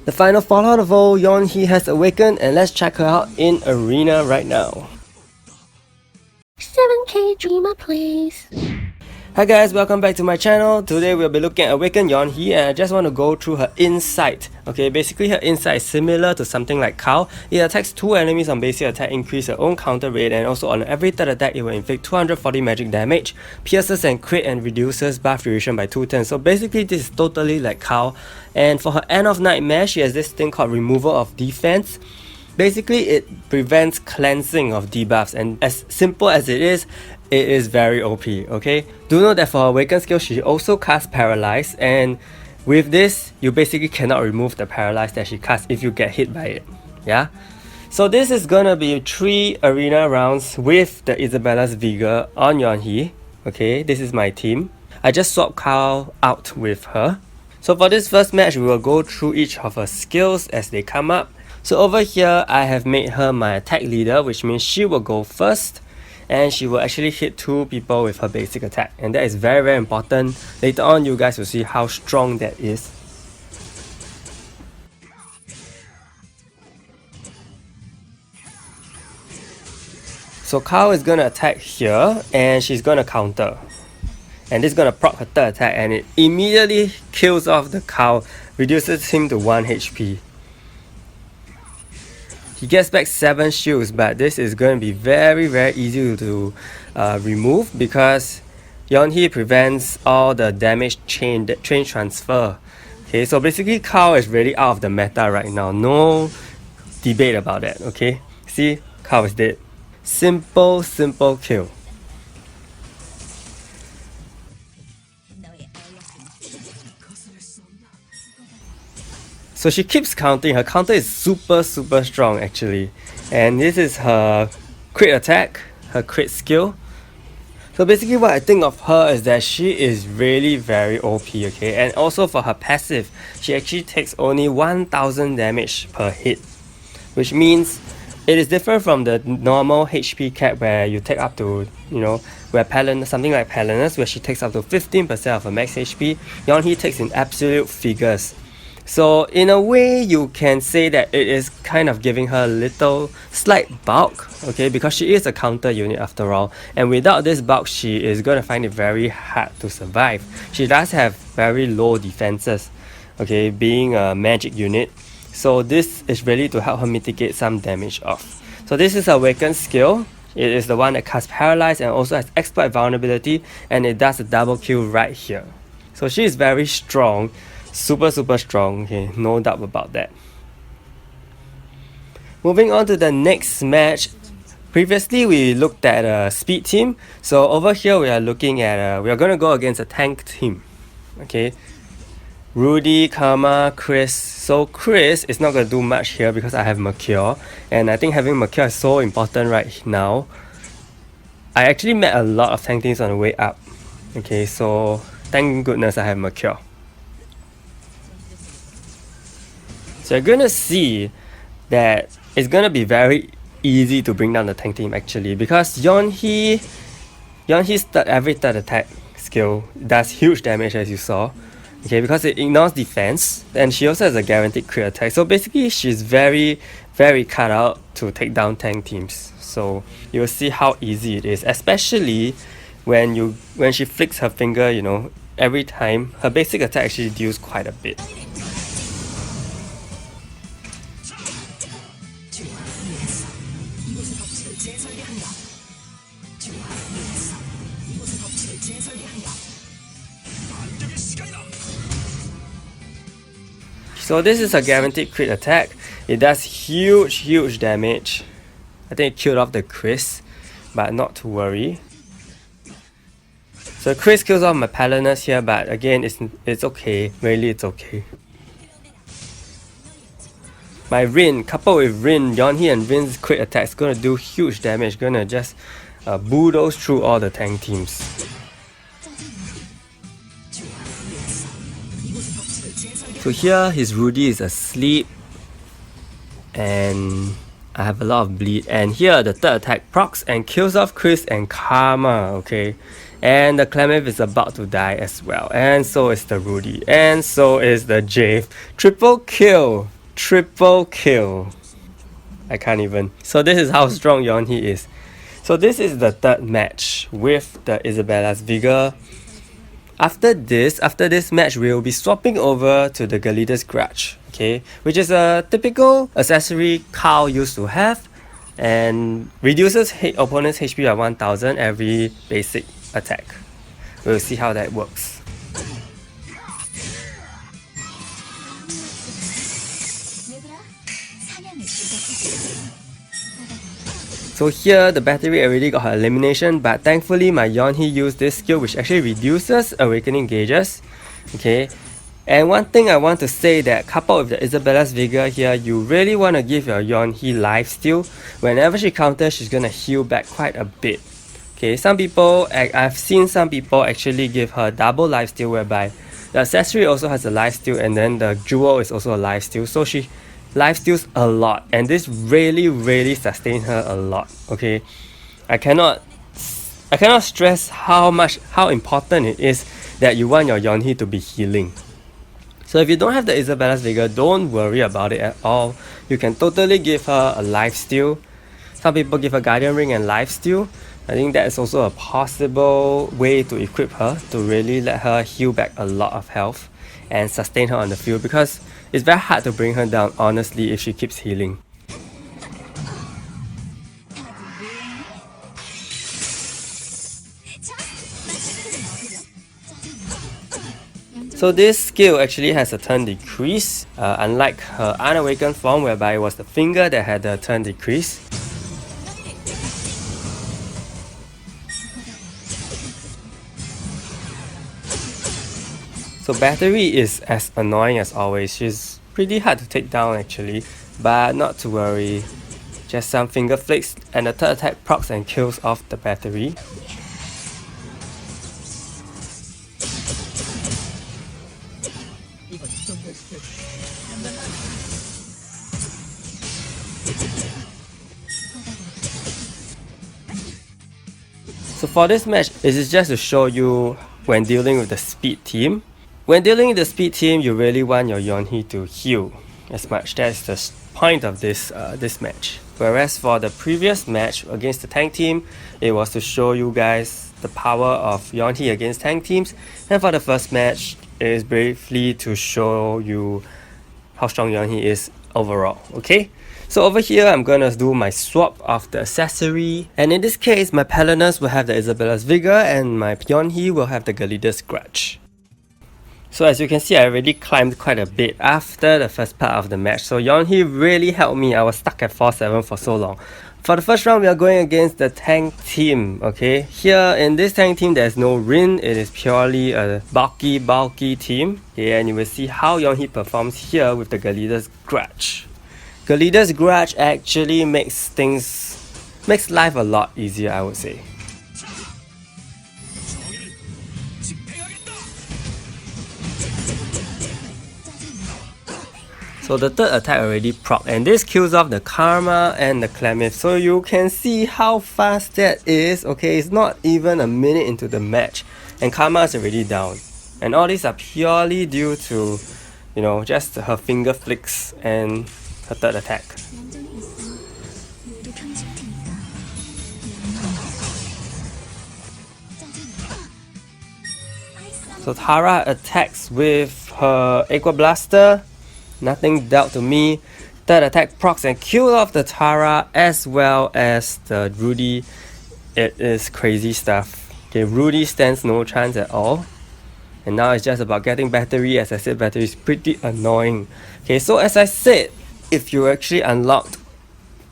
The final fallout of all, Yeonhee has awakened, and let's check her out in Arena right now. 7K Dreamer please. Hi guys, welcome back to my channel. Today we'll be looking at Awaken Yeonhee, and I just want to go through her insight. Okay, basically her insight is similar to something like Kao. It attacks 2 enemies on basic attack, increase her own counter rate, and also on every third attack it will inflict 240 magic damage, pierces and crit, and reduces buff duration by 2 turns. So basically this is totally like Kao. And for her End of Nightmare, she has this thing called Removal of Defense. Basically, it prevents cleansing of debuffs, and as simple as it is very OP, okay? Do note that for her Awaken skill, she also casts Paralyze, and with this, you basically cannot remove the Paralyze that she casts if you get hit by it, yeah? So this is gonna be 3 arena rounds with the Isabella's Vigor on Yeonhee, okay? This is my team. I just swapped Kao out with her. So for this first match, we will go through each of her skills as they come up. So over here, I have made her my attack leader, which means she will go first, and she will actually hit 2 people with her basic attack, and that is very, very important. Later on, you guys will see how strong that is. So Kao is gonna attack here, and she's gonna counter. And this is gonna proc her third attack, and it immediately kills off the Kao, reduces him to 1 HP. He gets back 7 shields, but this is going to be very, very easy to remove because Yeonhee prevents all the damage chain transfer. Okay, so basically Kao is really out of the meta right now. No debate about that, okay? See, Kao is dead. Simple kill. So she keeps counting. Her counter is super strong actually. And this is her crit attack, her crit skill. So basically what I think of her is that she is really very OP, okay? And also for her passive, she actually takes only 1000 damage per hit. Which means it is different from the normal HP cap where you take up to, you know, where something like Palinus, where she takes up to 15% of her max HP. Yeonhee takes in absolute figures. So in a way, you can say that it is kind of giving her a little slight bulk, okay, because she is a counter unit after all, and without this bulk, she is going to find it very hard to survive. She does have very low defenses, okay, being a magic unit, so this is really to help her mitigate some damage off. So this is her Awaken skill. It is the one that casts Paralyze and also has Exploit Vulnerability, and it does a double kill right here. So she is very strong. Super strong, okay, no doubt about that. Moving on to the next match. Previously we looked at a speed team, so over here we are looking at we are going to go against a tank team, okay? Rudy, Karma, Chris. So Chris is not going to do much here because I have Mercure, and I think having Mercure is so important right now. I actually met a lot of tank teams on the way up, okay, so thank goodness I have Mercure. So you're gonna see that it's gonna be very easy to bring down the tank team actually, because Yeonhee's every third attack skill does huge damage as you saw, okay, because it ignores defense, and she also has a guaranteed crit attack. So basically she's very cut out to take down tank teams. So you'll see how easy it is, especially when she flicks her finger, you know, every time her basic attack actually deals quite a bit. So this is a guaranteed crit attack. It does huge damage. I think it killed off the Chris, but not to worry. So Chris kills off my Palinus here, but again, it's okay. Really, it's okay. My Rin, coupled with Rin, Yeonhee and Rin's crit attack is gonna do huge damage. Gonna just bulldoze through all the tank teams. So here his Rudy is asleep, and I have a lot of bleed, and here the third attack procs and kills off Chris and Karma, okay? And the Clemif is about to die as well, and so is the Rudy, and so is the Jave. Triple kill! Triple kill. I can't even. So this is how strong Yeonhee is. So this is the third match with the Isabella's Vigor. After this match, we will be swapping over to the Galida's Grudge, okay, which is a typical accessory Kao used to have and reduces opponent's HP by 1000 every basic attack. We'll see how that works. So here the battery already got her elimination, but thankfully my Yeonhee used this skill which actually reduces awakening gauges. Okay, and one thing I want to say that coupled with the Isabella's Vigor here, you really want to give your Yeonhee lifesteal. Whenever she counters, she's gonna heal back quite a bit. Okay, I've seen some people actually give her double lifesteal, whereby the accessory also has a lifesteal and then the jewel is also a lifesteal, so she lifesteals a lot, and this really sustains her a lot. Okay, I cannot stress how important it is that you want your Yeonhee to be healing. So if you don't have the Isabella's Vigor, don't worry about it at all. You can totally give her a lifesteal. Some people give her Guardian Ring and lifesteal. I think that is also a possible way to equip her to really let her heal back a lot of health and sustain her on the field, because it's very hard to bring her down honestly if she keeps healing. So this skill actually has a turn decrease, unlike her unawakened form whereby it was the finger that had the turn decrease. So battery is as annoying as always. She's pretty hard to take down actually, but not to worry. Just some finger flicks and the third attack procs and kills off the battery. So for this match, this is just to show you when dealing with the speed team. When dealing with the speed team, you really want your Yeonhee to heal as much. That's the point of this match. Whereas for the previous match against the tank team, it was to show you guys the power of Yeonhee against tank teams. And for the first match, it is briefly to show you how strong Yeonhee is overall. Okay? So over here, I'm gonna do my swap of the accessory. And in this case, my Paladins will have the Isabella's Vigor and my Yeonhee will have the Galida's Grudge. So as you can see, I already climbed quite a bit after the first part of the match. So Yeonhee really helped me. I was stuck at 4-7 for so long. For the first round, we are going against the tank team. Okay, here in this tank team, there's no Rin. It is purely a bulky team. Okay, and you will see how Yeonhee performs here with the Galida's Grudge. Galida's Grudge actually makes life a lot easier, I would say. So the third attack already proc, and this kills off the Karma and the Clemith. So you can see how fast that is. Okay, it's not even a minute into the match and Karma is already down. And all these are purely due to, you know, just her finger flicks and her third attack. So Tara attacks with her Aqua Blaster. Nothing dealt to me. Third attack procs and kill off the Tara as well as the Rudy. It is crazy stuff. Okay, Rudy stands no chance at all. And now it's just about getting battery. As I said, battery is pretty annoying. Okay, so as I said, if you actually unlocked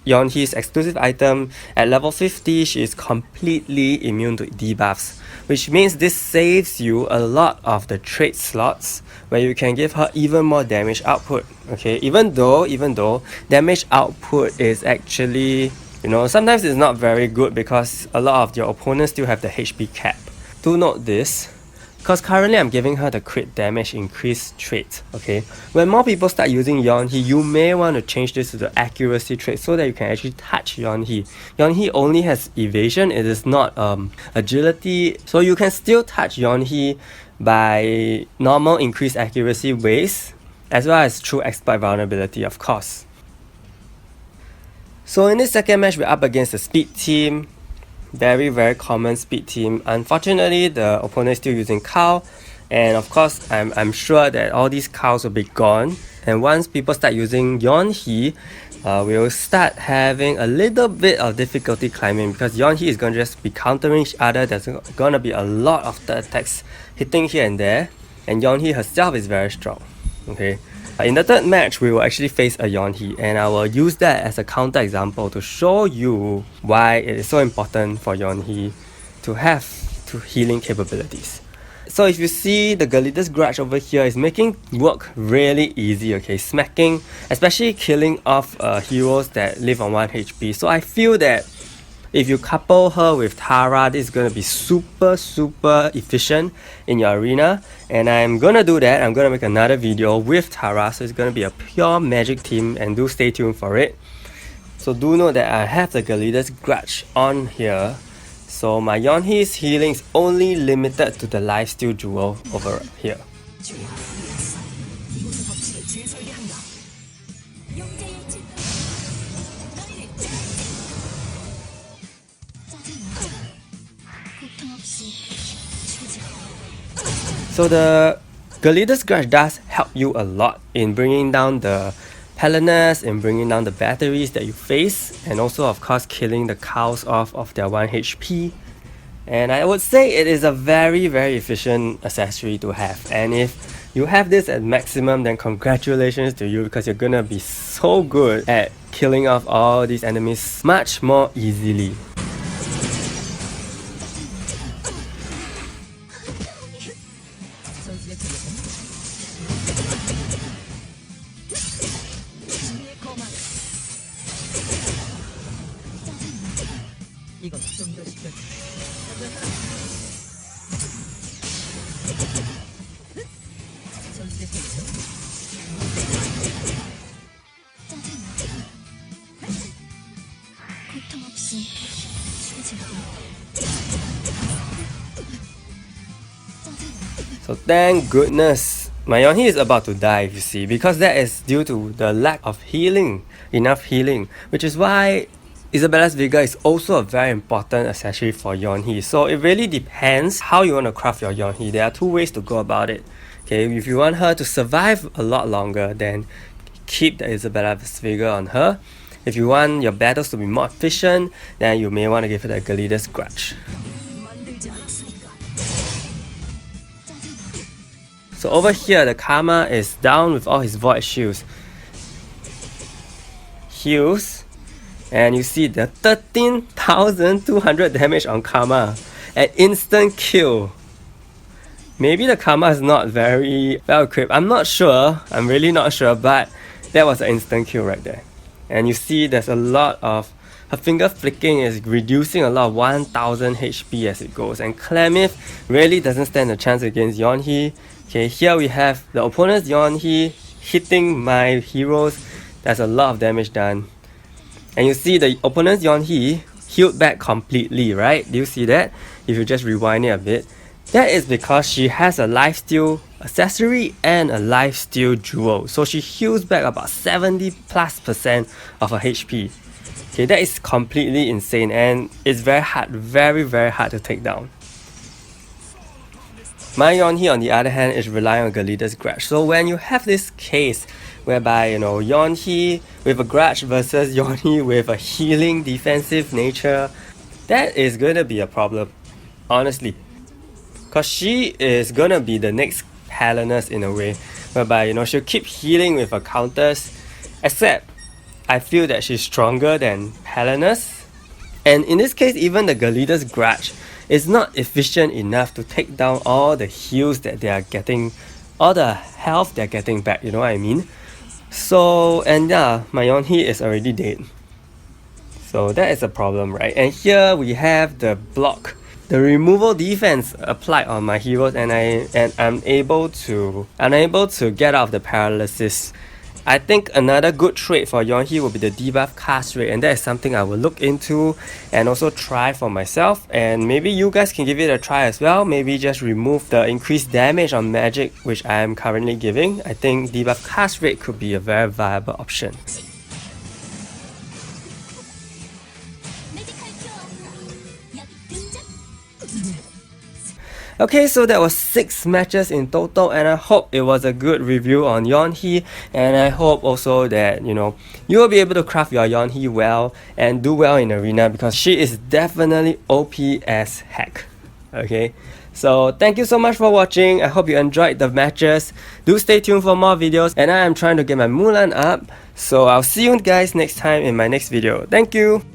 Yeonhee's exclusive item at level 50, she is completely immune to debuffs, which means this saves you a lot of the trade slots where you can give her even more damage output. Okay, even though damage output is actually, you know, sometimes it's not very good because a lot of your opponents still have the HP cap. Do note this, because currently I'm giving her the crit damage increase trait. Okay, when more people start using Yeonhee, you may want to change this to the accuracy trait so that you can actually touch Yeonhee. Yeonhee only has evasion, it is not agility, so you can still touch Yeonhee by normal increased accuracy ways, as well as true exploit vulnerability, of course. So in this second match, we're up against the speed team. Very common speed team. Unfortunately, the opponent is still using Cow, and of course I'm sure that all these Cows will be gone, and once people start using Yeonhee, we'll start having a little bit of difficulty climbing, because Yeonhee is going to just be countering each other. There's going to be a lot of the attacks hitting here and there, and Yeonhee herself is very strong. Okay, in the third match, we will actually face a Yeonhee, and I will use that as a counter example to show you why it is so important for Yeonhee to have healing capabilities. So if you see, the Galida's Grudge over here is making work really easy, okay, smacking, especially killing off heroes that live on 1 HP. So I feel that if you couple her with Tara, this is going to be super efficient in your arena, and I'm going to do that. I'm going to make another video with Tara, so it's going to be a pure magic team, and do stay tuned for it. So do know that I have the Galida's Grudge on here, so my Yeonhee's healing is only limited to the lifesteal jewel over here. So the Galida's Grudge does help you a lot in bringing down the Palinus, in bringing down the batteries that you face, and also of course killing the Cows off of their 1 HP. And I would say it is a very efficient accessory to have, and if you have this at maximum, then congratulations to you, because you're gonna be so good at killing off all these enemies much more easily. So thank goodness my Yeonhee is about to die, you see, because that is due to the lack of healing, enough healing, which is why Isabella's Vigor is also a very important accessory for Yeonhee. So it really depends how you want to craft your Yeonhee. There are two ways to go about it. Okay, if you want her to survive a lot longer, then keep the Isabella's Vigor on her. If you want your battles to be more efficient, then you may want to give her the Galida's Grudge. So over here, the Karma is down with all his Void Shields. Heals, and you see the 13,200 damage on Karma. An instant kill. Maybe the Karma is not very well equipped. I'm not sure. I'm really not sure, but that was an instant kill right there. And you see there's a lot of... her finger flicking is reducing a lot of 1000 HP as it goes. And Clemith really doesn't stand a chance against Yeonhee. Okay, here we have the opponent's Yeonhee hitting my heroes. There's a lot of damage done. And you see the opponent's Yeonhee healed back completely, right? Do you see that? If you just rewind it a bit. That is because she has a lifesteal accessory and a lifesteal jewel. So she heals back about 70+% of her HP. Okay, that is completely insane, and it's very hard to take down. My Yeonhee, on the other hand, is relying on Galida's Grudge. So when you have this case whereby, you know, Yeonhee with a Grudge versus Yeonhee with a healing defensive nature, that is going to be a problem, honestly. Because she is going to be the next Palinus in a way, whereby, you know, she'll keep healing with her counters, except I feel that she's stronger than Palinus. And in this case, even the Galida's Grudge is not efficient enough to take down all the heals that they are getting, all the health they're getting back, you know what I mean? So, and yeah, my Yeonhee is already dead. So that is a problem, right? And here we have the block, the removal defense applied on my heroes, and I'm unable to get out of the paralysis. I think another good trait for Yeonhee will be the debuff cast rate, and that is something I will look into and also try for myself, and maybe you guys can give it a try as well. Maybe just remove the increased damage on magic which I am currently giving. I think debuff cast rate could be a very viable option. Okay, so that was 6 matches in total, and I hope it was a good review on Yeonhee, and I hope also that you will be able to craft your Yeonhee well and do well in arena, because she is definitely OP as heck. Okay, so thank you so much for watching. I hope you enjoyed the matches. Do stay tuned for more videos, and I am trying to get my Mulan up, so I'll see you guys next time in my next video. Thank you.